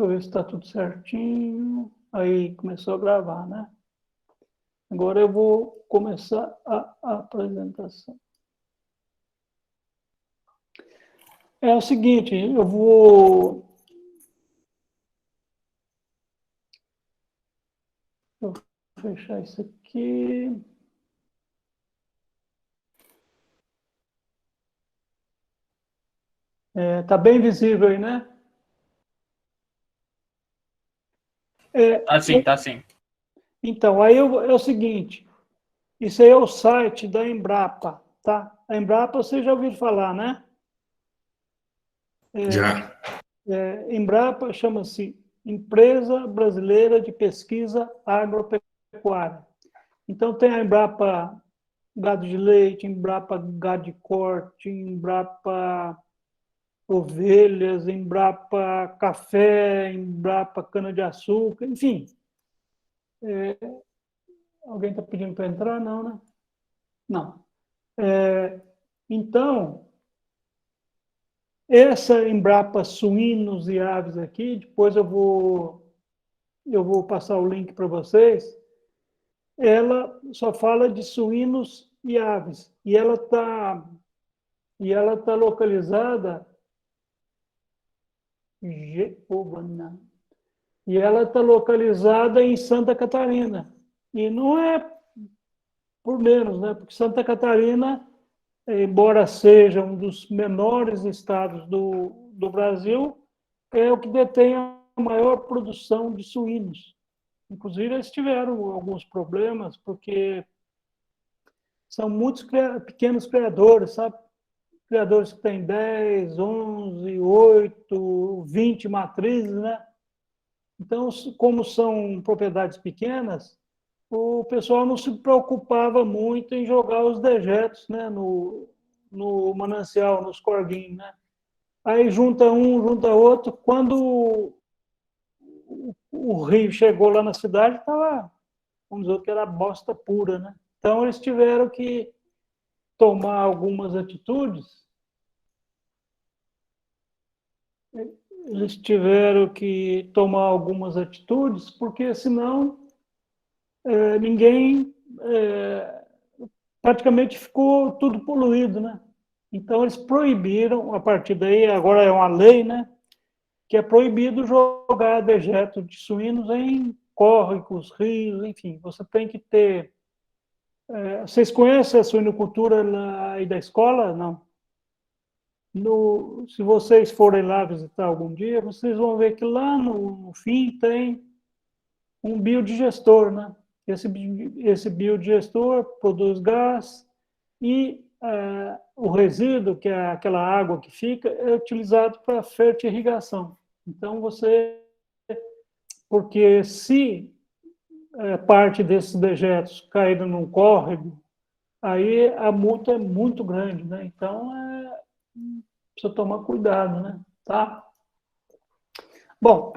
Deixa eu ver se está tudo certinho. Aí começou a gravar, né? Agora eu vou começar a apresentação. É o seguinte, eu vou fechar isso aqui. Tá bem visível aí, né? Tá sim, tá sim. Então, aí é o seguinte, isso aí é o site da Embrapa, tá? A Embrapa você já ouviu falar, né? Já. Embrapa chama-se Empresa Brasileira de Pesquisa Agropecuária. Então, tem a Embrapa Gado de Leite, Embrapa Gado de Corte, Embrapa Ovelhas, Embrapa Café, Embrapa Cana-de-Açúcar, enfim. Alguém está pedindo para entrar? Não, né? Não. Então, essa Embrapa Suínos e Aves aqui, depois eu vou passar o link para vocês, ela só fala de suínos e aves. E ela tá localizada em Santa Catarina. E não é por menos, né? Porque Santa Catarina, embora seja um dos menores estados do Brasil, é o que detém a maior produção de suínos. Inclusive, eles tiveram alguns problemas, porque são muitos pequenos criadores, sabe? Criadores que têm 10, 11, 8, 20 matrizes, né? Então, como são propriedades pequenas, o pessoal não se preocupava muito em jogar os dejetos, né, no manancial, nos corguinhos, né? Aí junta um, junta outro. Quando o rio chegou lá na cidade, estava, vamos dizer que era bosta pura, né? Então, eles tiveram que tomar algumas atitudes. Eles tiveram que tomar algumas atitudes, porque senão ninguém praticamente ficou tudo poluído, né? Então eles proibiram, a partir daí, agora é uma lei, né? Que é proibido jogar dejeto de suínos em córregos, rios, enfim. Você tem que ter... vocês conhecem a suinocultura aí da escola? Não. Se vocês forem lá visitar algum dia, vocês vão ver que lá no fim tem um biodigestor, né? Esse biodigestor produz gás e o resíduo, que é aquela água que fica, é utilizado para fertirrigação. Então, porque se parte desses dejetos caírem num córrego, aí a multa é muito grande, né? Então, precisa tomar cuidado, né? Tá? Bom,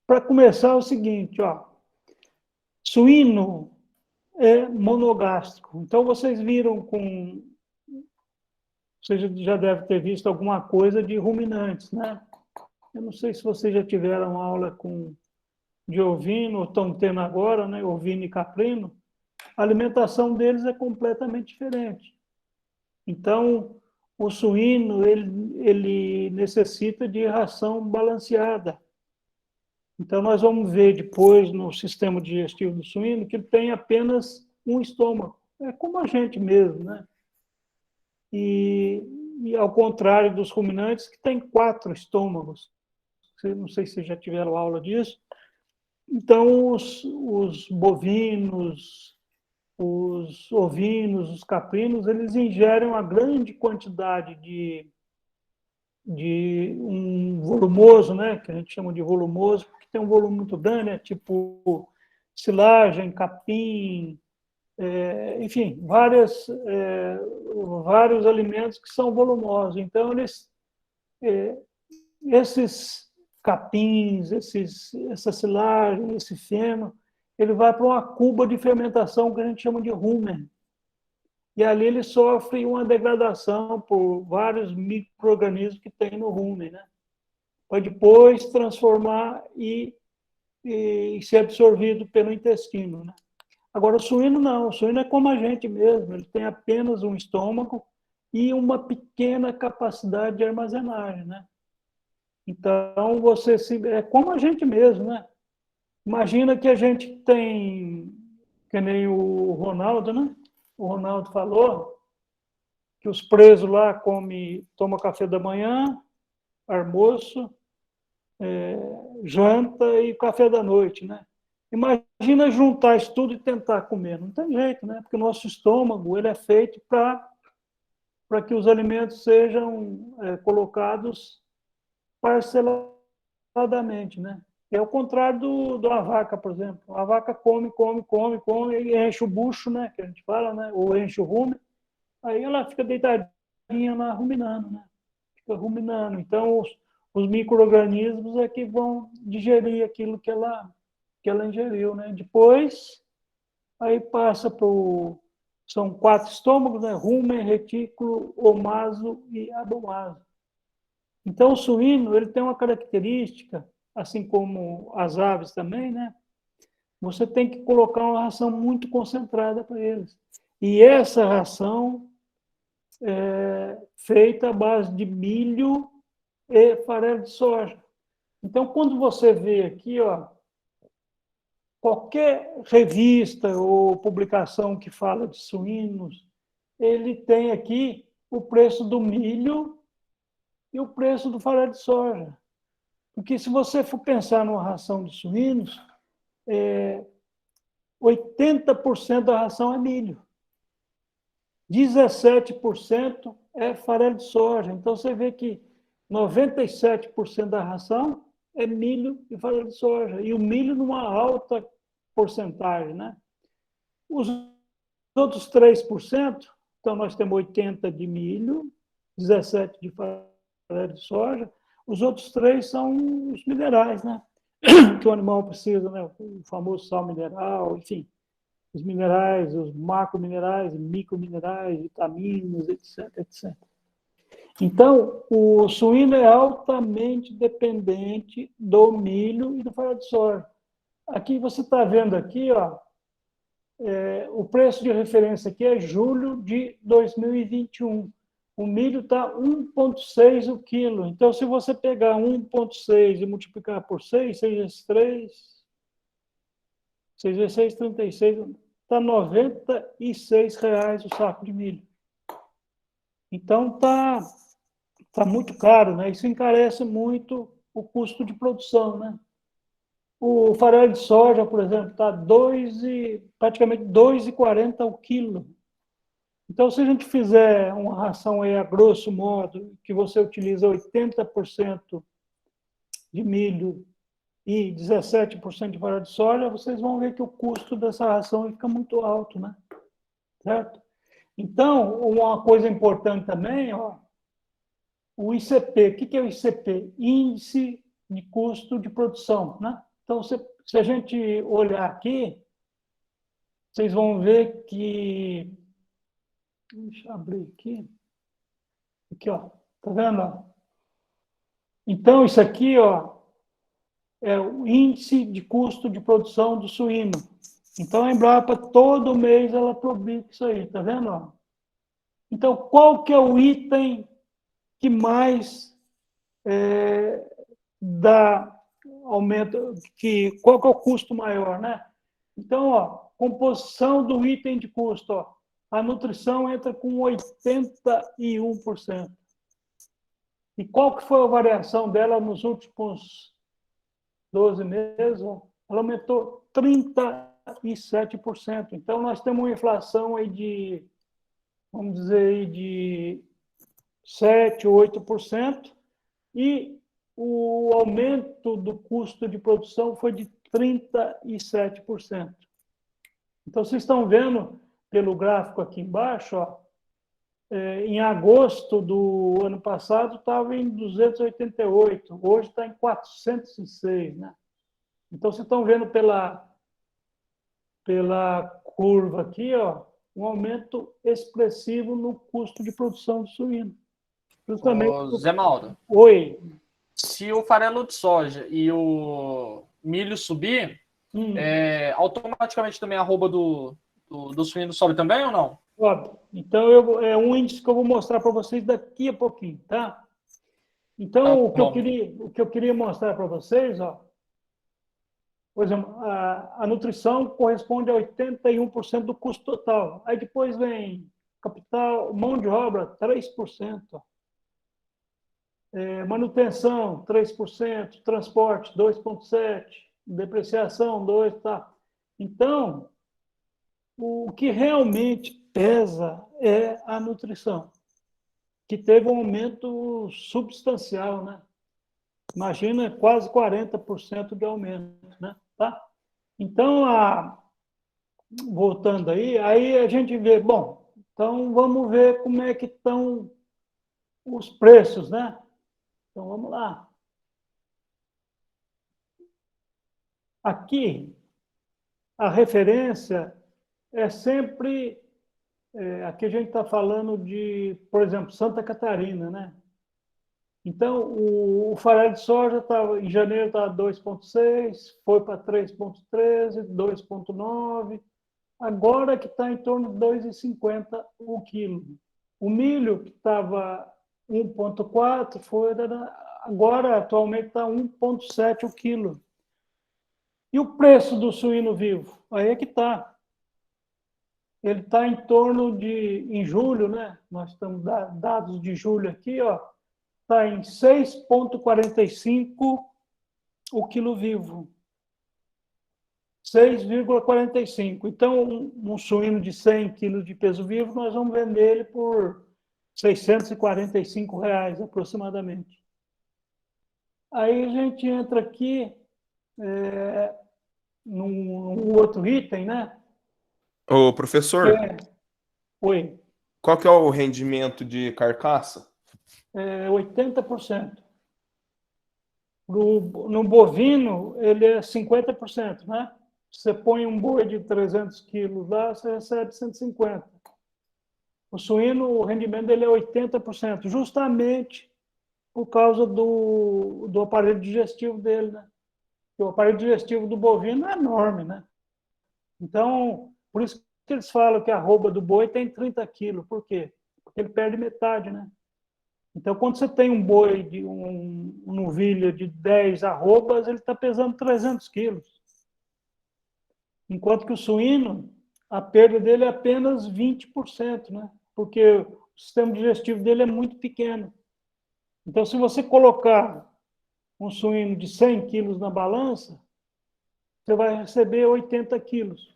para começar é o seguinte, ó. Suíno é monogástrico. Então, vocês viram Você já deve ter visto alguma coisa de ruminantes, né? Eu não sei se vocês já tiveram aula de ovino, ou estão tendo agora, né? Ovino e caprino. A alimentação deles é completamente diferente. Então, o suíno, ele necessita de ração balanceada. Então, nós vamos ver depois no sistema digestivo do suíno que ele tem apenas um estômago. É como a gente mesmo, né? E ao contrário dos ruminantes, que tem 4 estômagos. Não sei se já tiveram aula disso. Então, os bovinos, os ovinos, os caprinos, eles ingerem uma grande quantidade de um volumoso, né, que a gente chama de volumoso, porque tem um volume muito grande, né, tipo silagem, capim, enfim, vários alimentos que são volumosos. Então, esses capins, essa silagem, esse feno, ele vai para uma cuba de fermentação que a gente chama de rumen. E ali ele sofre uma degradação por vários micro-organismos que tem no rumen, né? para depois transformar e ser absorvido pelo intestino, né? Agora, o suíno não, o suíno é como a gente mesmo, ele tem apenas um estômago e uma pequena capacidade de armazenagem, né? Então, é como a gente mesmo, né? Imagina que a gente tem, que nem o Ronaldo, né? O Ronaldo falou que os presos lá tomam café da manhã, almoço, janta e café da noite, né? Imagina juntar isso tudo e tentar comer. Não tem jeito, né? Porque o nosso estômago ele é feito para que os alimentos sejam colocados parceladamente, né? É o contrário da vaca, por exemplo. A vaca come, e enche o bucho, né? Que a gente fala, né? Ou enche o rumen. Aí ela fica deitadinha lá ruminando, né? Fica ruminando. Então, os micro-organismos é que vão digerir aquilo que ela ingeriu, né? Depois, aí passa para são 4 estômagos, né? Rumen, retículo, omaso e abomaso. Então, o suíno ele tem uma característica, assim como as aves também, né? Você tem que colocar uma ração muito concentrada para eles. E essa ração é feita à base de milho e farelo de soja. Então, quando você vê aqui, ó, qualquer revista ou publicação que fala de suínos, ele tem aqui o preço do milho e o preço do farelo de soja. Porque se você for pensar numa ração de suínos, 80% da ração é milho, 17% é farelo de soja. Então, você vê que 97% da ração é milho e farelo de soja. E o milho numa alta porcentagem, né? Os outros 3%, então nós temos 80% de milho, 17% de farelo de soja. Os outros 3% são os minerais, né? Que o animal precisa, né? O famoso sal mineral, enfim, os minerais, os macrominerais, microminerais, vitaminas, etc, etc. Então, o suíno é altamente dependente do milho e do farelo de soja. Aqui você está vendo aqui, ó, o preço de referência aqui é julho de 2021. O milho está 1,6 o quilo. Então, se você pegar 1,6 e multiplicar por 6, 6 vezes 3, 6 vezes 6, 36, está R$ 96 o saco de milho. Então, tá muito caro, né? Isso encarece muito o custo de produção, né? O farelo de soja, por exemplo, está praticamente 2,40 o quilo. Então, se a gente fizer uma ração aí, a grosso modo, que você utiliza 80% de milho e 17% de farelo de soja, vocês vão ver que o custo dessa ração fica muito alto, né? Certo? Então, uma coisa importante também, ó, o ICP. O que é o ICP? Índice de custo de produção, né? Então, se a gente olhar aqui, vocês vão ver que... Deixa eu abrir aqui. Aqui, ó. Tá vendo? Então, isso aqui, ó, é o índice de custo de produção do suíno. Então, a Embrapa, todo mês, ela publica isso aí, tá vendo? Ó? Então, qual que é o item que mais dá aumento, qual que é o custo maior, né? Então, ó, composição do item de custo, ó, a nutrição entra com 81%. E qual que foi a variação dela nos últimos 12 meses? Ó? Ela aumentou 37%. Então, nós temos uma inflação aí de, vamos dizer, aí de 7%, 8%, e o aumento do custo de produção foi de 37%. Então, vocês estão vendo pelo gráfico aqui embaixo, ó, em agosto do ano passado estava em 288, hoje está em 406, né? Então, vocês estão vendo pela curva aqui, ó, um aumento expressivo no custo de produção do suíno. Justamente. Ô, Zé Mauro. Oi. se o farelo de soja e o milho subir, automaticamente também a arroba do suíno sobe também ou não? Óbvio. Então, é um índice que eu vou mostrar para vocês daqui a pouquinho, tá? Então, Tá o bom. que eu queria mostrar para vocês, ó, por exemplo, a nutrição corresponde a 81% do custo total. Aí depois vem capital, mão de obra, 3%. Manutenção, 3%. Transporte, 2,7%. Depreciação, 2%. Tá. Então, o que realmente pesa é a nutrição, que teve um aumento substancial, né? Imagina, quase 40% de aumento, né? Tá? Então, voltando aí a gente vê, bom, então vamos ver como é que estão os preços, né? Então, vamos lá. Aqui, a referência é sempre, aqui a gente está falando de, por exemplo, Santa Catarina, né? Então, o farelo de soja estava, em janeiro estava 2,6, foi para 3,13, 2,9, agora que está em torno de 2,50 o quilo. O milho, que estava 1,4, agora atualmente está 1,7 o quilo. E o preço do suíno vivo? Aí é que está. Ele está em torno de, em julho, né? Nós estamos dados de julho aqui, ó, está em 6,45 o quilo vivo. 6,45. Então, um suíno de 100 quilos de peso vivo, nós vamos vender ele por R$ 645 aproximadamente. Aí a gente entra aqui num outro item, né? Ô, professor, Oi, qual que é o rendimento de carcaça? 80%. No bovino, ele é 50%, né? Você põe um boi de 300 quilos lá, você recebe 150. O suíno, o rendimento dele é 80%, justamente por causa do aparelho digestivo dele, né? O aparelho digestivo do bovino é enorme, né? Então, por isso que eles falam que a arroba do boi tem 30 quilos. Por quê? Porque ele perde metade, né? Então, quando você tem um boi, de um novilho de 10 arrobas, ele está pesando 300 quilos. Enquanto que o suíno, a perda dele é apenas 20%, né? Porque o sistema digestivo dele é muito pequeno. Então, se você colocar um suíno de 100 quilos na balança, você vai receber 80 quilos.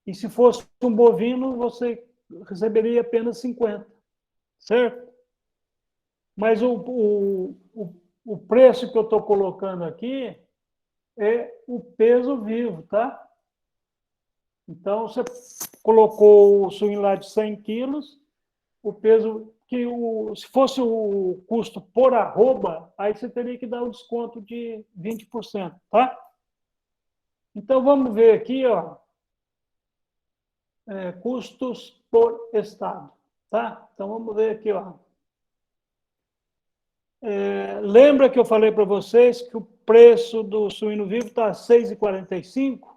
E se fosse um bovino, você receberia apenas 50, certo? Mas o preço que eu estou colocando aqui é o peso vivo, tá? Então, você colocou o suíno lá de 100 quilos, o peso, se fosse o custo por arroba, aí você teria que dar um desconto de 20%, tá? Então, vamos ver aqui, ó, custos por estado, tá? Então, vamos ver aqui, ó. Lembra que eu falei para vocês que o preço do suíno vivo está a R$ 6,45?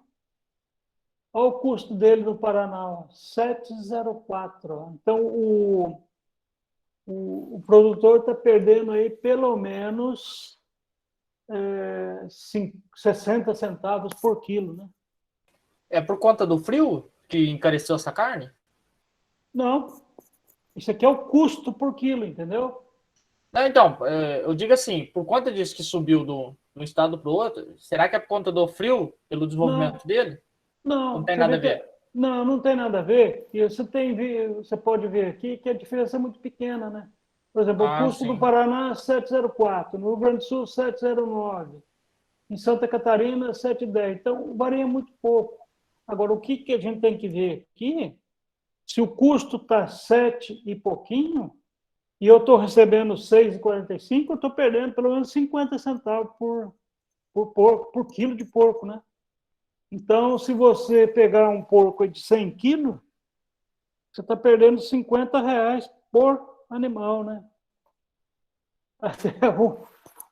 Olha o custo dele no Paraná, 7,04. Então, o produtor está perdendo aí pelo menos 60 centavos por quilo, né? É por conta do frio que encareceu essa carne? Não, isso aqui é o custo por quilo, entendeu? Não, então, eu digo assim, por conta disso que subiu do estado para o outro, será que é por conta do frio, pelo desenvolvimento Não, dele? Não não, tem você nada vê a que ver. não tem nada a ver. E você pode ver aqui que a diferença é muito pequena, né? Por exemplo, o Ah, custo do sim. Paraná é 7,04, no Rio Grande do Sul 7,09, em Santa Catarina 7,10. Então, varia muito pouco. Agora, o que a gente tem que ver aqui, se o custo está 7 e pouquinho, e eu estou recebendo 6,45, eu estou perdendo pelo menos 50 centavos por quilo de porco, né? Então, se você pegar um porco de 100 quilos, você está perdendo R$ 50 por animal, né? Até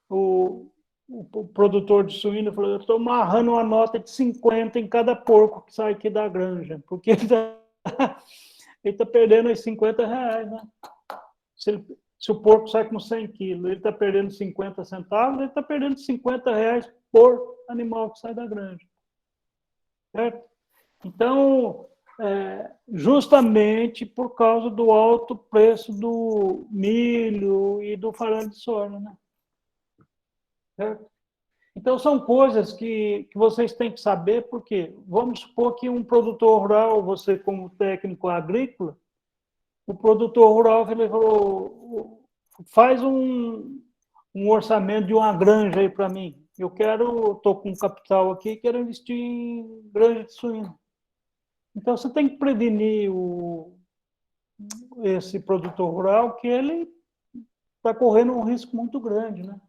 o produtor de suíno falou, eu estou amarrando uma nota de 50 em cada porco que sai aqui da granja, porque ele está perdendo os 50 reais, né? Se o porco sai com 100 quilos, ele está perdendo 50 centavos, ele está perdendo 50 reais por animal que sai da granja. Certo? Então, justamente por causa do alto preço do milho e do farelo de soja, né? Certo? Então, são coisas que vocês têm que saber, porque vamos supor que um produtor rural, você como técnico agrícola, o produtor rural ele falou, faz um orçamento de uma granja aí para mim. Eu estou com capital aqui, quero investir em granja de suíno. Então, você tem que prevenir esse produtor rural que ele está correndo um risco muito grande, né?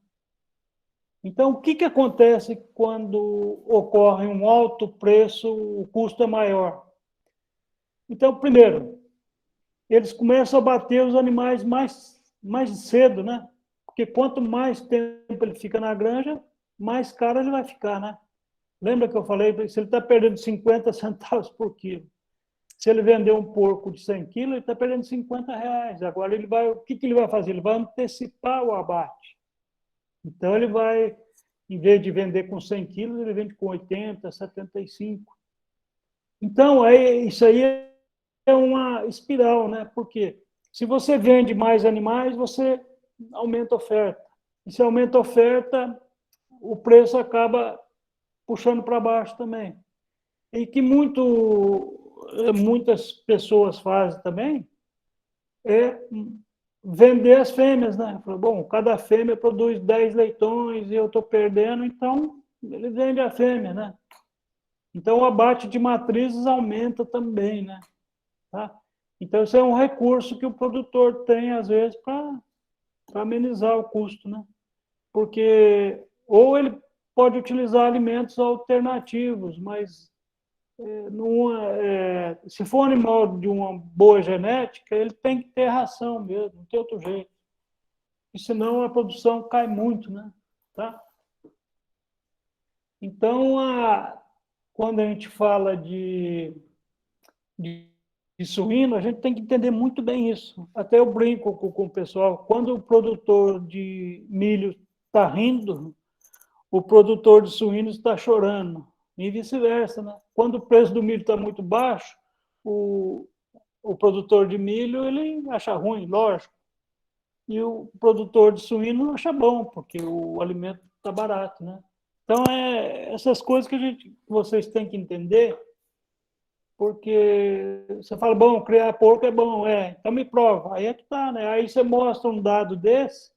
Então, o que acontece quando ocorre um alto preço, o custo é maior? Então, primeiro, eles começam a bater os animais mais cedo, né? Porque quanto mais tempo ele fica na granja, mais caro ele vai ficar, né? Lembra que eu falei, se ele está perdendo 50 centavos por quilo, se ele vender um porco de 100 quilos, ele está perdendo 50 reais. Agora, o que ele vai fazer? Ele vai antecipar o abate. Então, ele vai, em vez de vender com 100 quilos, ele vende com 80, 75. Então, isso aí é uma espiral, né? Porque se você vende mais animais, você aumenta a oferta. E se aumenta a oferta, o preço acaba puxando para baixo também. E que muitas pessoas fazem também é vender as fêmeas, né? Bom, cada fêmea produz 10 leitões e eu estou perdendo, então ele vende a fêmea, né? Então o abate de matrizes aumenta também, né? Tá? Então esse é um recurso que o produtor tem, às vezes, para amenizar o custo, né? Porque ou ele pode utilizar alimentos alternativos, mas se for um animal de uma boa genética, ele tem que ter ração mesmo, não tem outro jeito. E senão a produção cai muito, né? Tá? Então, quando a gente fala de suíno, a gente tem que entender muito bem isso. Até eu brinco com o pessoal, quando o produtor de milho está rindo, o produtor de suínos está chorando. E vice-versa, né? Quando o preço do milho está muito baixo, o produtor de milho ele acha ruim, lógico. E o produtor de suíno acha bom, porque o alimento está barato, né? Então, essas coisas que vocês têm que entender, porque você fala, bom, criar porco é bom, então me prova. Aí é que tá, né? Aí você mostra um dado desse,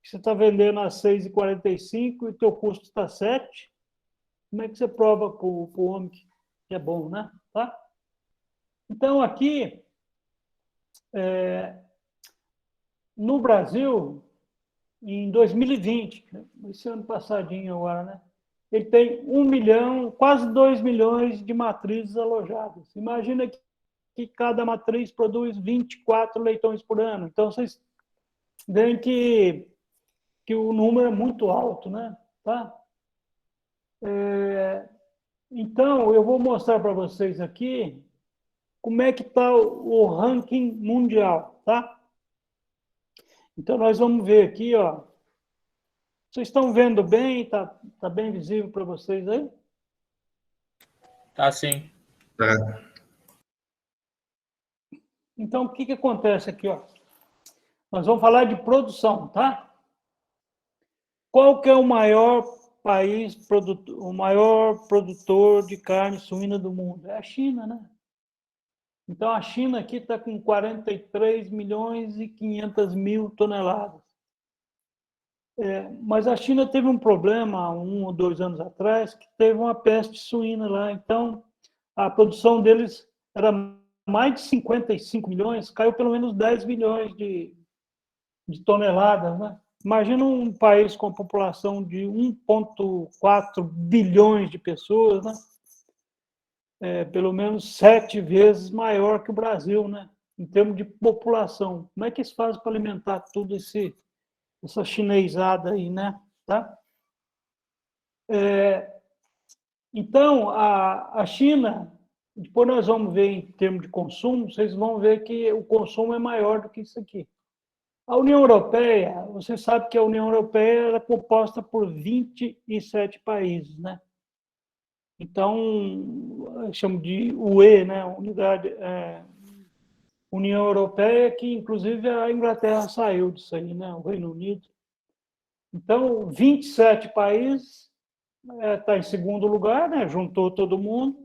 que você está vendendo a 6,45 e o teu custo está 7, como é que você prova para o homem que é bom, né? Tá? Então, aqui, no Brasil, em 2020, esse ano passadinho agora, né? Ele tem 1 milhão, quase 2 milhões de matrizes alojadas. Imagina que cada matriz produz 24 leitões por ano. Então, vocês veem que o número é muito alto, né? Tá? Então, eu vou mostrar para vocês aqui como é que está o ranking mundial, tá? Então, nós vamos ver aqui, ó. Vocês estão vendo bem? Tá bem visível para vocês aí? Tá sim. Tá. Então, o que acontece aqui, ó? Nós vamos falar de produção, tá? Qual que é o maior país, o maior produtor de carne suína do mundo? É a China, né? Então, a China aqui está com 43 milhões e 500 mil toneladas. Mas a China teve um problema há 1 ou 2 anos atrás, que teve uma peste suína lá. Então, a produção deles era mais de 55 milhões, caiu pelo menos 10 milhões de toneladas, né? Imagina um país com a população de 1,4 bilhões de pessoas, né? Pelo menos 7 vezes maior que o Brasil, né? Em termos de população. Como é que eles fazem para alimentar tudo essa chinesada aí, né? tá? Então, a China, depois nós vamos ver em termos de consumo, vocês vão ver que o consumo é maior do que isso aqui. A União Europeia, você sabe que a União Europeia é composta por 27 países, né? Então, chamo de UE, né? União Europeia, que inclusive a Inglaterra saiu disso aí, né? O Reino Unido. Então, 27 países está em segundo lugar, né? Juntou todo mundo,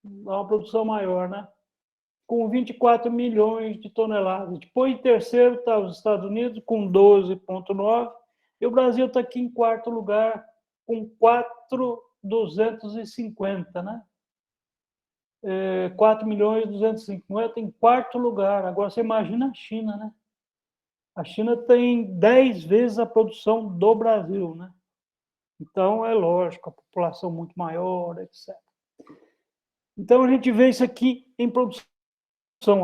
dá uma produção maior, né? Com 24 milhões de toneladas. Depois, em terceiro, está os Estados Unidos, com 12,9, e o Brasil está aqui em quarto lugar, com 4,250, né? 4 milhões e 250 em quarto lugar. Agora, você imagina a China, né? A China tem 10 vezes a produção do Brasil, né? Então, é lógico, a população muito maior, etc. Então, a gente vê isso aqui em produção.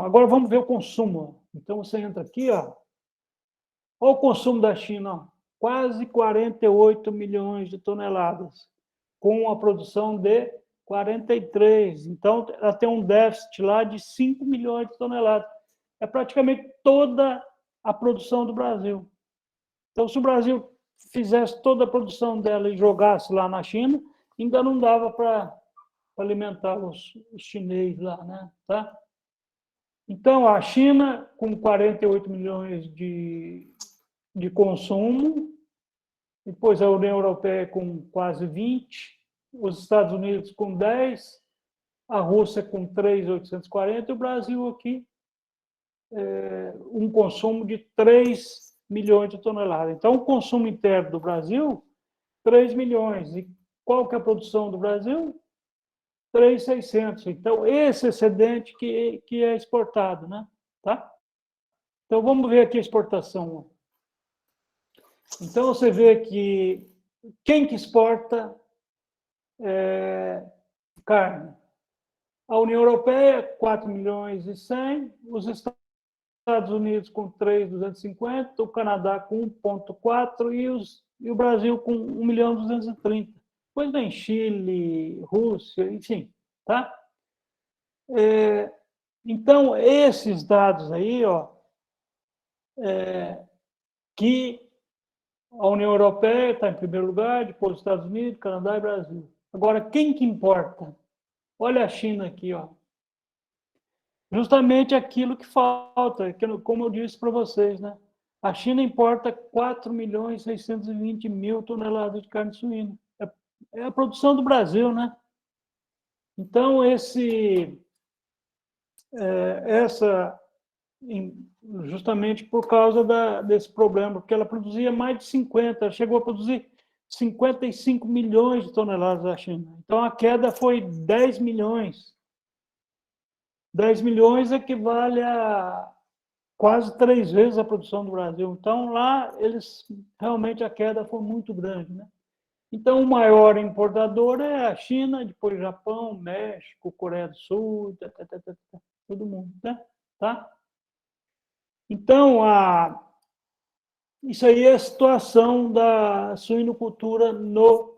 Agora, vamos ver o consumo. Então, você entra aqui, ó. Olha o consumo da China, ó. Quase 48 milhões de toneladas, com a produção de 43. Então, ela tem um déficit lá de 5 milhões de toneladas. É praticamente toda a produção do Brasil. Então, se o Brasil fizesse toda a produção dela e jogasse lá na China, ainda não dava para alimentar os chineses lá, né? Tá? Então, a China, com 48 milhões de consumo, depois a União Europeia com quase 20, os Estados Unidos com 10, a Rússia com 3.840 e o Brasil aqui um consumo de 3 milhões de toneladas. Então, o consumo interno do Brasil, 3 milhões. E qual que é a produção do Brasil? 3.600. Então, esse excedente que é exportado, né? Tá? Então, vamos ver aqui a exportação. Então, você vê que quem que exporta carne? A União Europeia, 4 milhões e 100, os Estados Unidos com 3.250, o Canadá com 1,4 e o Brasil com 1.230. Depois vem Chile, Rússia, enfim, tá? Então, esses dados aí, ó, que a União Europeia está em primeiro lugar, depois os Estados Unidos, Canadá e Brasil. Agora, quem que importa? Olha a China aqui, ó. Justamente aquilo que falta, como eu disse para vocês, né? A China importa 4.620.000 toneladas de carne suína. É a produção do Brasil, né? Então, justamente por causa desse problema, porque ela produzia mais de 50, chegou a produzir 55 milhões de toneladas da China. Então, a queda foi 10 milhões. 10 milhões equivale a quase 3 vezes a produção do Brasil. Então, lá, realmente a queda foi muito grande, né? Então, o maior importador é a China, depois Japão, México, Coreia do Sul, todo mundo, né? Tá? Então, isso aí é a situação da suinocultura no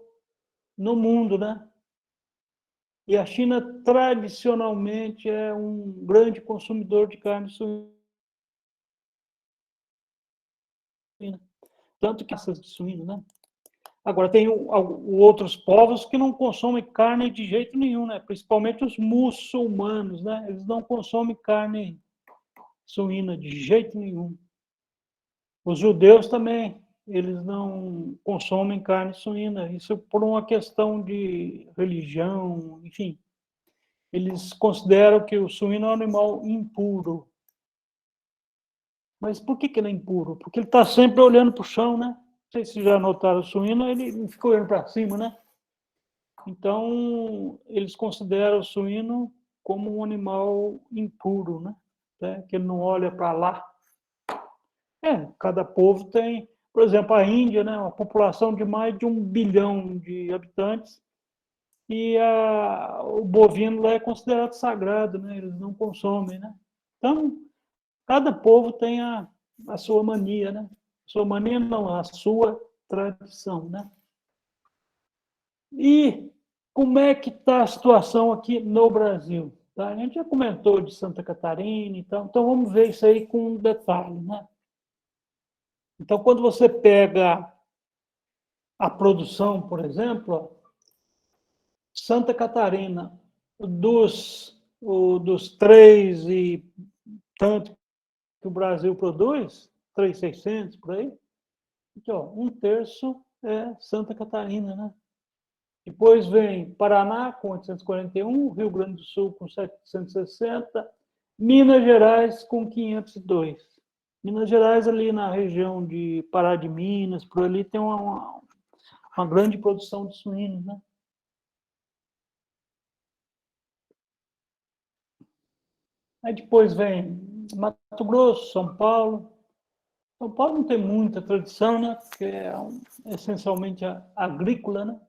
mundo, né? E a China, tradicionalmente, é um grande consumidor de carne suína. Tanto que essas de suíno, né? Agora, tem outros povos que não consomem carne de jeito nenhum, né? Principalmente os muçulmanos, né? Eles não consomem carne suína de jeito nenhum. Os judeus também, eles não consomem carne suína. Isso por uma questão de religião, enfim. Eles consideram que o suíno é um animal impuro. Mas por que ele é impuro? Porque ele está sempre olhando para o chão, né? Não sei se já notaram, o suíno, ele fica olhando para cima, né? Então, eles consideram o suíno como um animal impuro, né? Que ele não olha para lá. Cada povo tem... Por exemplo, a Índia, né? Uma população de mais de 1 bilhão de habitantes, e o bovino lá é considerado sagrado, né? Eles não consomem, né? Então, cada povo tem a sua mania, né? A sua mania não, a sua tradição, né? E como é que está a situação aqui no Brasil? Tá? A gente já comentou de Santa Catarina, então vamos ver isso aí com detalhe, né? Então, quando você pega a produção, por exemplo, ó, Santa Catarina, dos 3 e tanto que o Brasil produz, 3.600 por aí, então, 1/3 é Santa Catarina, né? Depois vem Paraná com 841, Rio Grande do Sul com 760, Minas Gerais com 502. Minas Gerais ali na região de Pará de Minas, por ali tem uma grande produção de suínos, né? Aí depois vem Mato Grosso, São Paulo. São Paulo não tem muita tradição, né? Porque é essencialmente agrícola, né?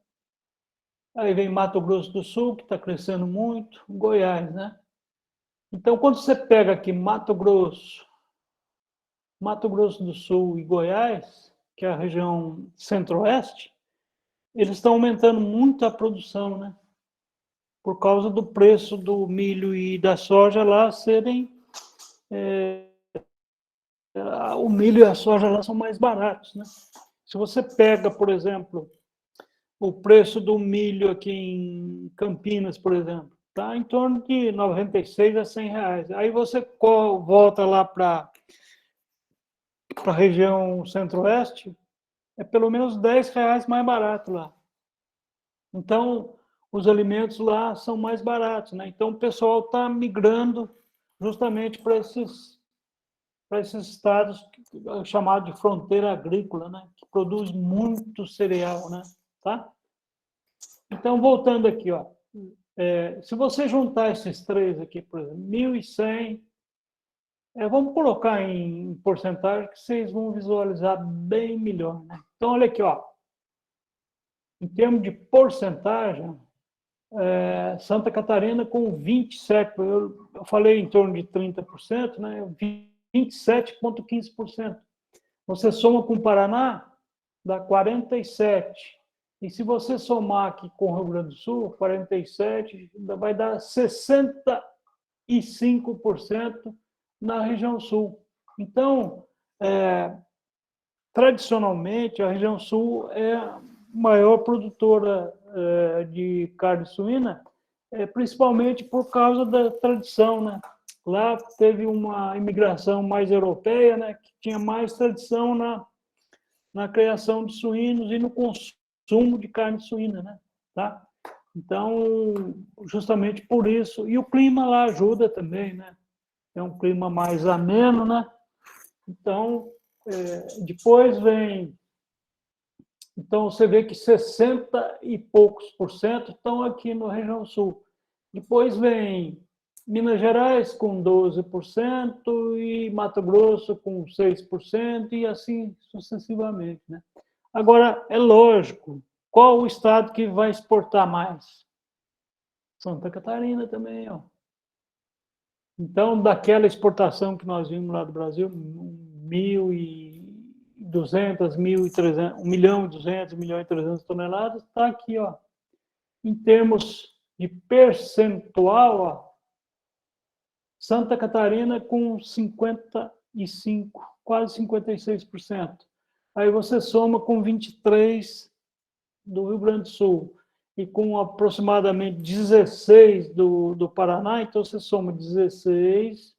Aí vem Mato Grosso do Sul, que está crescendo muito, Goiás, né? Então, quando você pega aqui Mato Grosso do Sul e Goiás, que é a região centro-oeste, eles estão aumentando muito a produção, né? Por causa do preço do milho e da soja lá serem... o milho e a soja lá são mais baratos, né? Se você pega, por exemplo, o preço do milho aqui em Campinas, por exemplo, está em torno de 96 a 100 reais. Aí você volta lá para a região centro-oeste, é pelo menos 10 reais mais barato lá. Então, os alimentos lá são mais baratos, né? Então, o pessoal está migrando justamente para esses estados chamados de fronteira agrícola, né? Que produz muito cereal, né? Tá? Então, voltando aqui, ó. Se você juntar esses três aqui, por exemplo, 1.100, vamos colocar em porcentagem que vocês vão visualizar bem melhor, né? Então, olha aqui, ó. Em termos de porcentagem, Santa Catarina com 27%, eu falei em torno de 30%, né? 27,15%. Você soma com o Paraná, dá 47%. E se você somar aqui com o Rio Grande do Sul, 47%, vai dar 65% na região sul. Então, tradicionalmente, a região sul é a maior produtora de carne suína, principalmente por causa da tradição, né? Lá teve uma imigração mais europeia, né, que tinha mais tradição na criação de suínos e no consumo de carne suína, né? Tá? Então, justamente por isso, e o clima lá ajuda também, né? É um clima mais ameno, né? Então, depois vem... Então, você vê que 60 e poucos por cento estão aqui na região sul. Depois vem Minas Gerais com 12% e Mato Grosso com 6% e assim sucessivamente, né? Agora, é lógico, qual o estado que vai exportar mais? Santa Catarina também, ó. Então, daquela exportação que nós vimos lá do Brasil, 1.200, 1.300, 1.200.000, 1.300.000 toneladas, está aqui, ó. Em termos de percentual, ó, Santa Catarina com 55, quase 56%. Aí você soma com 23 do Rio Grande do Sul e com aproximadamente 16 do Paraná, então você soma 16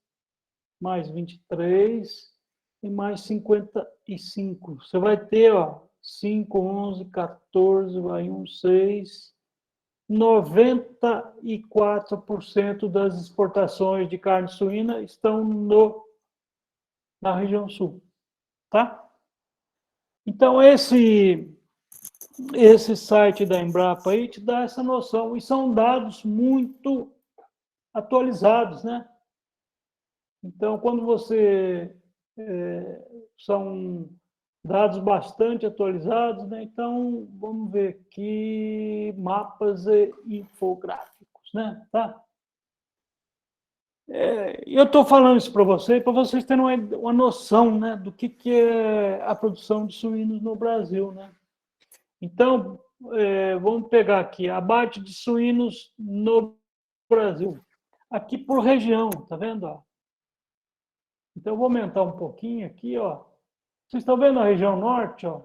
mais 23 e mais 55. Você vai ter, ó, 5, 11, 14, vai 1, 6, 94% das exportações de carne suína estão na região sul, tá? Então, esse site da Embrapa aí te dá essa noção, e são dados muito atualizados, né? Então, quando você... são dados bastante atualizados, né? Então, vamos ver aqui, mapas e infográficos, né? Tá? Eu estou falando isso para vocês terem uma noção, né, do que é a produção de suínos no Brasil, né? Então, vamos pegar aqui, abate de suínos no Brasil. Aqui por região, tá vendo? Ó? Então, eu vou aumentar um pouquinho aqui, ó. Vocês estão vendo a região norte, ó?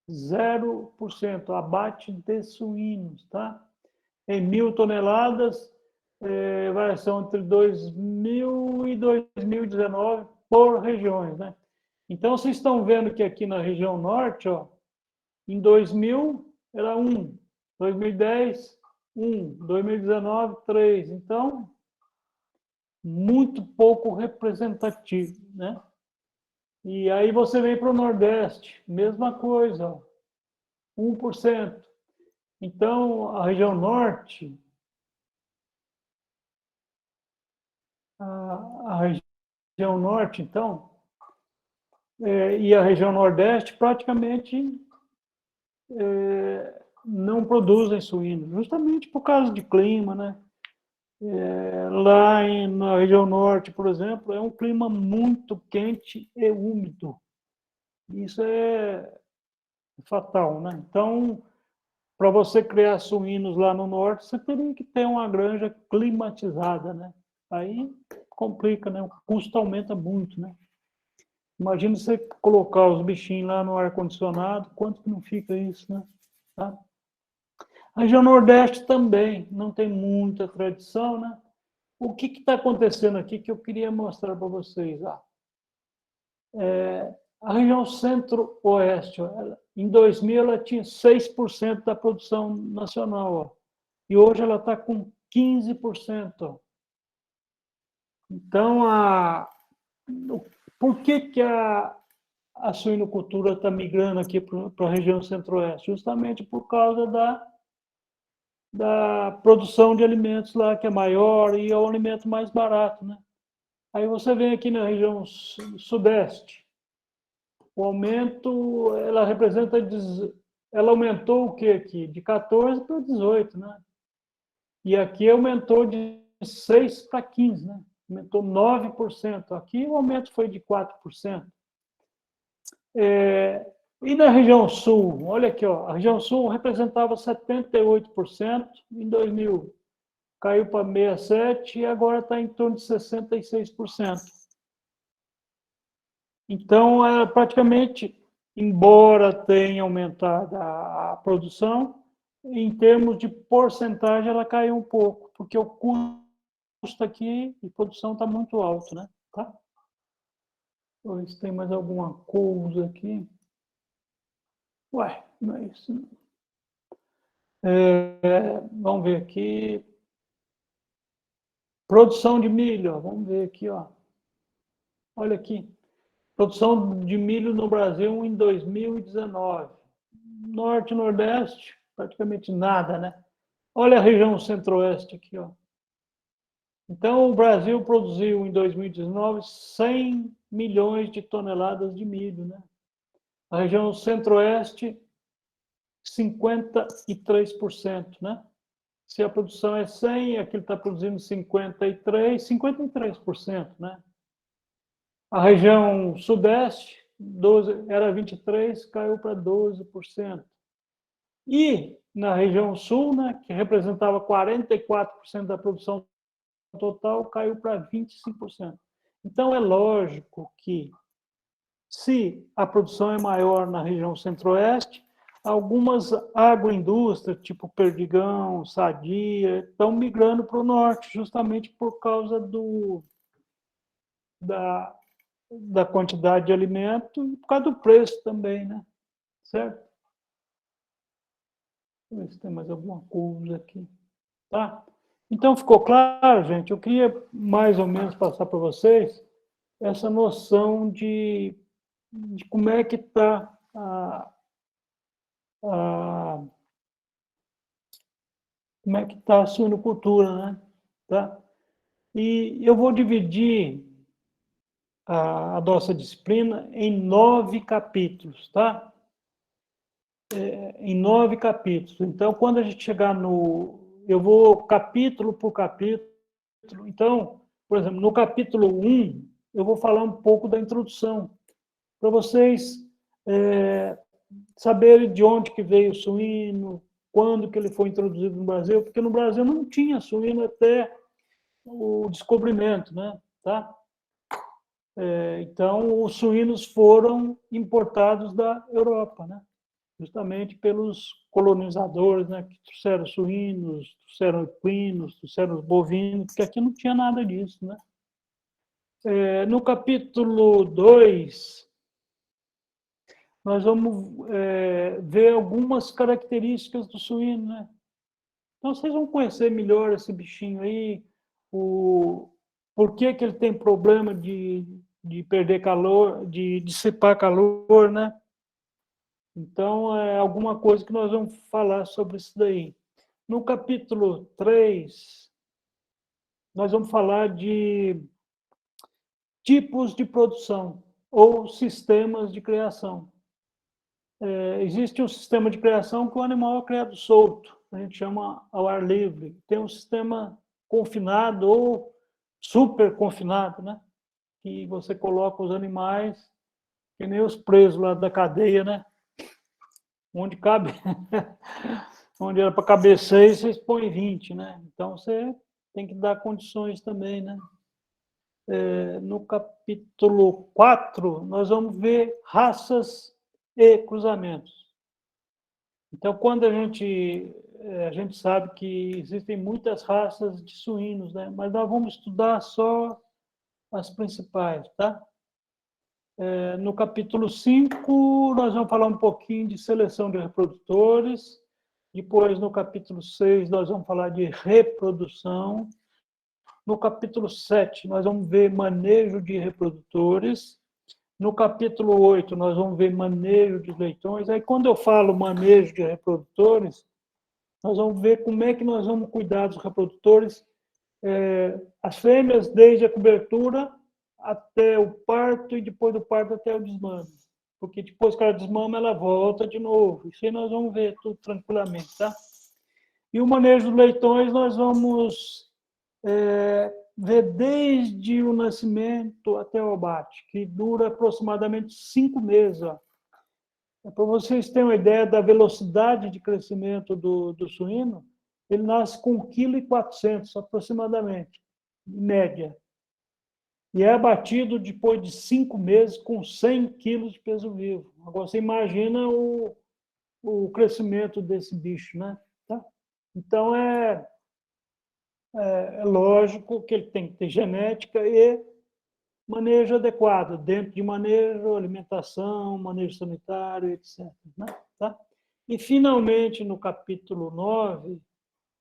0% abate de suínos, tá? Em 1.000 toneladas, variação entre 2000 e 2019 por regiões, né? Então, vocês estão vendo que aqui na região norte, ó, em 2000 era 1, 2010, 1, 2019, 3. Então, muito pouco representativo, né? E aí você vem para o Nordeste, mesma coisa, ó, 1%. Então, a região Norte, região Norte, então, e a região Nordeste praticamente não produzem suínos, justamente por causa de clima, né? Lá na região Norte, por exemplo, é um clima muito quente e úmido. Isso é fatal, né? Então, para você criar suínos lá no norte, você teria que ter uma granja climatizada, né? Aí complica, né? O custo aumenta muito, né? Imagina você colocar os bichinhos lá no ar-condicionado, quanto que não fica isso, né? Tá? A região Nordeste também não tem muita tradição, né? O que está acontecendo aqui que eu queria mostrar para vocês? A região Centro-Oeste, em 2000, ela tinha 6% da produção nacional, ó, e hoje ela está com 15%. Ó. Então, por que a suinocultura está migrando aqui para a região Centro-Oeste? Justamente por causa da produção de alimentos lá, que é maior e é o alimento mais barato, né? Aí você vem aqui na região Sudeste, o aumento, ela aumentou o que aqui? De 14 para 18, né? E aqui aumentou de 6 para 15, né? Aumentou 9%. Aqui o aumento foi de 4%. E na região sul, olha aqui, ó, a região sul representava 78% em 2000, caiu para 67% e agora está em torno de 66%. Então, praticamente, embora tenha aumentado a produção, em termos de porcentagem, ela caiu um pouco, porque o custo aqui de produção está muito alto, né? Tá? Vamos ver se tem mais alguma coisa aqui. Ué, não é isso. Não. Vamos ver aqui. Produção de milho, ó. Vamos ver aqui, ó. Olha aqui. Produção de milho no Brasil em 2019. Norte e Nordeste, praticamente nada, né? Olha a região Centro-Oeste aqui, ó. Então, o Brasil produziu em 2019 100 milhões de toneladas de milho, né? A região Centro-Oeste, 53%, né? Se a produção é 100, aqui ele está produzindo 53%, né? A região Sudeste, 12, era 23%, caiu para 12%. E na região Sul, né, que representava 44% da produção total, caiu para 25%. Então, é lógico que, se a produção é maior na região Centro-Oeste, algumas agroindústrias, tipo Perdigão, Sadia, estão migrando para o Norte, justamente por causa da quantidade de alimento e por causa do preço também, né? Certo? Deixa eu ver se tem mais alguma coisa aqui. Tá? Então, ficou claro, gente? Eu queria mais ou menos passar para vocês essa noção de como é que está como é que está a suinocultura, né? Tá? E eu vou dividir a nossa disciplina em 9 capítulos, tá? Em 9 capítulos. Então, quando a gente chegar no... Eu vou capítulo por capítulo Então, por exemplo, no capítulo 1, eu vou falar um pouco da introdução, para vocês saberem de onde que veio o suíno, quando que ele foi introduzido no Brasil, porque no Brasil não tinha suíno até o descobrimento, né? Tá? Então, os suínos foram importados da Europa, né? Justamente pelos colonizadores, né? Que trouxeram suínos, trouxeram equinos, trouxeram bovinos, porque aqui não tinha nada disso, né? No capítulo 2, nós vamos ver algumas características do suíno, né? Então, vocês vão conhecer melhor esse bichinho aí, por que ele tem problema de perder calor, de dissipar calor, né? Então, é alguma coisa que nós vamos falar sobre isso daí. No capítulo 3, nós vamos falar de tipos de produção ou sistemas de criação. Existe um sistema de criação que o animal é criado solto, a gente chama ao ar livre. Tem um sistema confinado ou super confinado, né? Que você coloca os animais, que nem os presos lá da cadeia, né? Onde cabe, onde era para caber 6, vocês põem 20, né? Então, você tem que dar condições também, né? No capítulo 4, nós vamos ver raças e cruzamentos. Então, quando a gente sabe que existem muitas raças de suínos, né? Mas nós vamos estudar só as principais, tá? No capítulo 5, nós vamos falar um pouquinho de seleção de reprodutores. Depois, no capítulo 6, nós vamos falar de reprodução. No capítulo 7, nós vamos ver manejo de reprodutores. No capítulo 8, nós vamos ver manejo de leitões. Aí, quando eu falo manejo de reprodutores, nós vamos ver como é que nós vamos cuidar dos reprodutores. As fêmeas, desde a cobertura até o parto e depois do parto até o desmame. Porque depois que ela desmama, ela volta de novo. Isso aí nós vamos ver tudo tranquilamente, tá? E o manejo dos leitões nós vamos ver desde o nascimento até o abate, que dura aproximadamente 5 meses. Para vocês terem uma ideia da velocidade de crescimento do suíno, ele nasce com 1,4 kg aproximadamente, em média. E é abatido depois de 5 meses com 100 kg de peso vivo. Agora, você imagina o crescimento desse bicho, né? Tá? Então, é lógico que ele tem que ter genética e manejo adequado, dentro de manejo, alimentação, manejo sanitário, etc. Né? Tá? E, finalmente, no capítulo 9,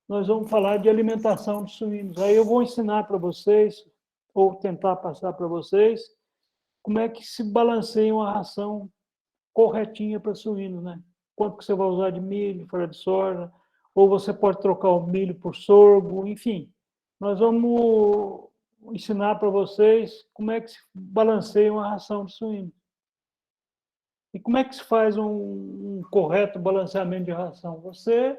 nós vamos falar de alimentação de suínos. Aí eu vou ensinar para vocês, ou tentar passar para vocês, como é que se balanceia uma ração corretinha para suínos, né? Quanto que você vai usar de milho, fora de soja, ou você pode trocar o milho por sorgo, enfim. Nós vamos ensinar para vocês como é que se balanceia uma ração de suínos. E como é que se faz um correto balanceamento de ração? Você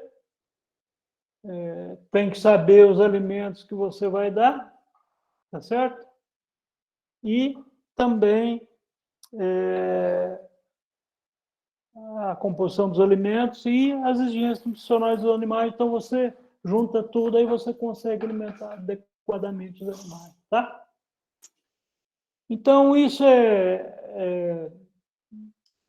tem que saber os alimentos que você vai dar, tá certo? E também a composição dos alimentos e as exigências nutricionais dos animais. Então, você junta tudo, aí você consegue alimentar adequadamente os animais, tá? Então, isso é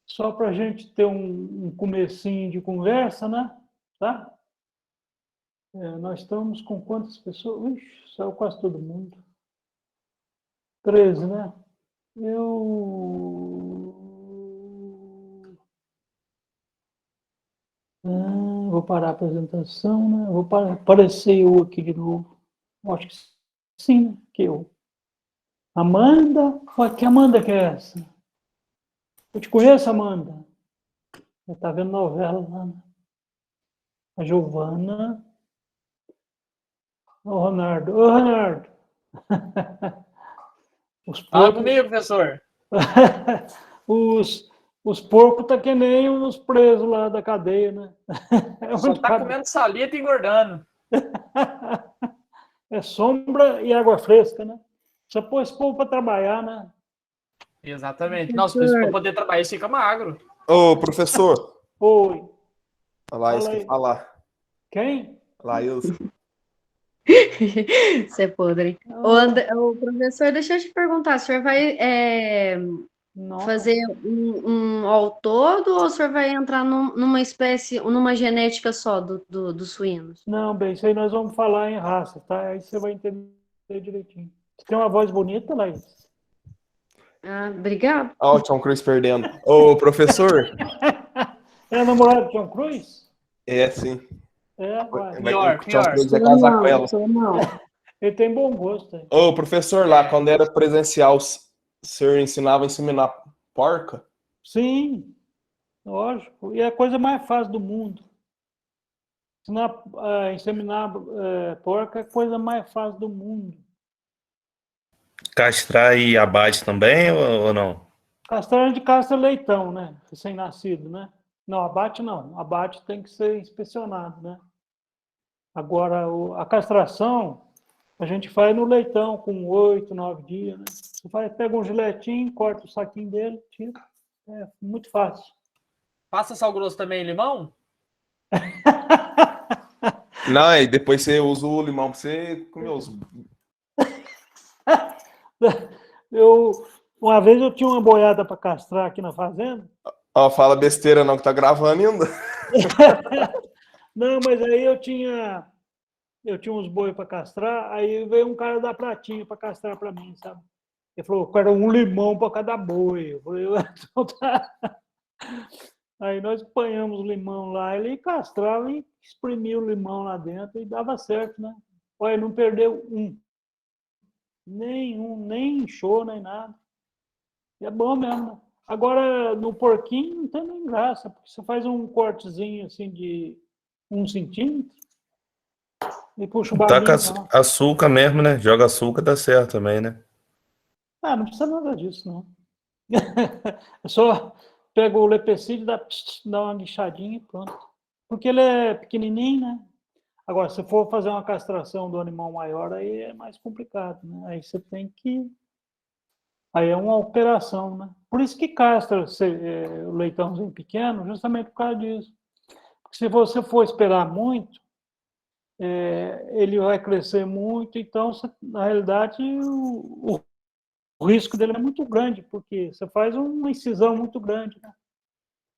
só para a gente ter um comecinho de conversa, né? Tá? Nós estamos com quantas pessoas? Ixi, saiu quase todo mundo. 13, né? Vou parar a apresentação, né? Vou aparecer eu aqui de novo. Acho que sim, né? Que eu. Amanda? Que Amanda que é essa? Eu te conheço, Amanda? Você está vendo novela lá, né? A Giovana. O Ronaldo. Ô, Ronaldo. Fala comigo, professor. Os porcos tá que nem os presos lá da cadeia, né? Só tá comendo salita e engordando. é sombra e água fresca, né? Só pôr esse povo para trabalhar, né? Exatamente. Nossa, para poder trabalhar, isso fica magro. Ô, professor. Oi. Olha lá, isso Fala que eu aí. ia falar. Quem? Laílson. Você é podre. O professor, deixa eu te perguntar, o senhor vai Nossa. fazer um ao todo ou o senhor vai entrar numa espécie, numa genética só dos suínos? Não, bem, isso aí nós vamos falar em raça, tá? Aí você vai entender direitinho. Você tem uma voz bonita, Laís? Ah, obrigado. Ó, o Tom Cruise perdendo. Ô, professor. É a namorada de Tom Cruise? É, sim. É, vai. Pior, O Tom pior. Cruise vai casar com ela. Não. Ele tem bom gosto. Hein? Ô, professor, lá, quando era presencial, o senhor ensinava a inseminar porca? Sim, lógico. E é a coisa mais fácil do mundo. Inseminar porca é a coisa mais fácil do mundo. Castrar e abate também ou não? Castrar de castra leitão, né? Recém-nascido, né? Não, abate não. Abate tem que ser inspecionado, né? Agora, a castração, a gente faz no leitão, com 8, 9 dias, né? Você pega um giletinho, corta o saquinho dele, tira. É muito fácil. Passa sal grosso também em limão? Não, e depois você usa o limão pra você comer os... Uma vez eu tinha uma boiada para castrar aqui na fazenda. Ó, fala besteira não, que tá gravando ainda. Não, mas aí eu tinha uns boi para castrar, aí veio um cara da pratinha para castrar para mim, sabe? Ele falou, eu quero um limão para cada boi. Eu falei, então tá. Aí nós apanhamos o limão lá, ele castrava e exprimia o limão lá dentro e dava certo, né? Olha, não perdeu nenhum, nem inchou, nem nada. E é bom mesmo, né? Agora, no porquinho não tem nem graça, porque você faz um cortezinho assim de 1 centímetro e puxa o Taca babinho lá. açúcar mesmo, né? Joga açúcar, dá certo também, né? Ah, não precisa nada disso, não. É só pega o lepecídio, dá uma guichadinha e pronto. Porque ele é pequenininho, né? Agora, se for fazer uma castração do animal maior, aí é mais complicado, né? Aí você tem que... Aí é uma operação, né? Por isso que castra o leitãozinho pequeno, justamente por causa disso. Porque se você for esperar muito, ele vai crescer muito, então, na realidade, o risco dele é muito grande, porque você faz uma incisão muito grande, né?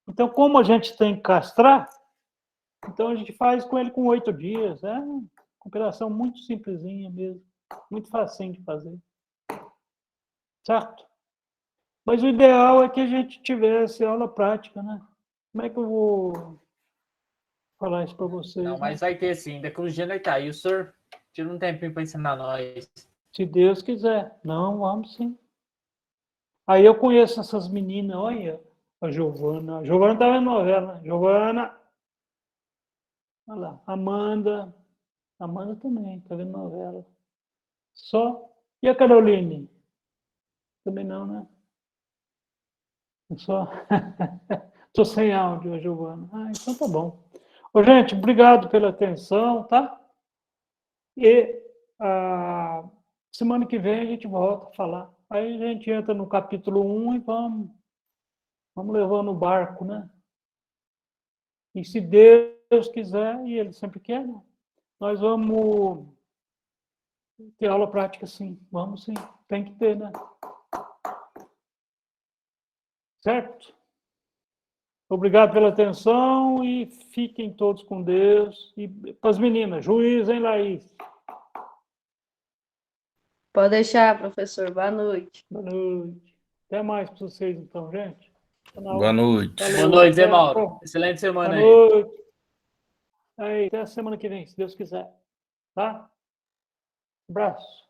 Então, como a gente tem que castrar, então a gente faz com ele com 8 dias. É uma operação muito simplesinha mesmo, muito facinho de fazer. Certo? Mas o ideal é que a gente tivesse aula prática, né? Como é que eu vou falar isso para vocês? Não, mas vai ter sim. Daqui uns dias vai cair. O senhor tira um tempinho para ensinar nós. Se Deus quiser. Não, vamos sim. Aí eu conheço essas meninas, olha, a Giovana. A Giovana está vendo novela. Giovana. Olha lá. Amanda. Amanda também está vendo novela. Só. E a Caroline? Também não, né? Só. Estou sem áudio, Giovana. Ah, então tá bom. Ô, gente, obrigado pela atenção, tá? E semana que vem a gente volta a falar. Aí a gente entra no capítulo 1 e vamos levando o barco, né? E se Deus quiser, e Ele sempre quer, né? Nós vamos ter aula prática, sim. Vamos sim. Tem que ter, né? Certo? Obrigado pela atenção e fiquem todos com Deus. E para as meninas, juiz, hein, Laís? Pode deixar, professor. Boa noite. Boa noite. Até mais para vocês, então, gente. Boa noite. Valeu. Boa noite, Zé Até, Mauro. Excelente semana boa aí. noite. Aí, até a semana que vem, se Deus quiser. Tá? Abraço.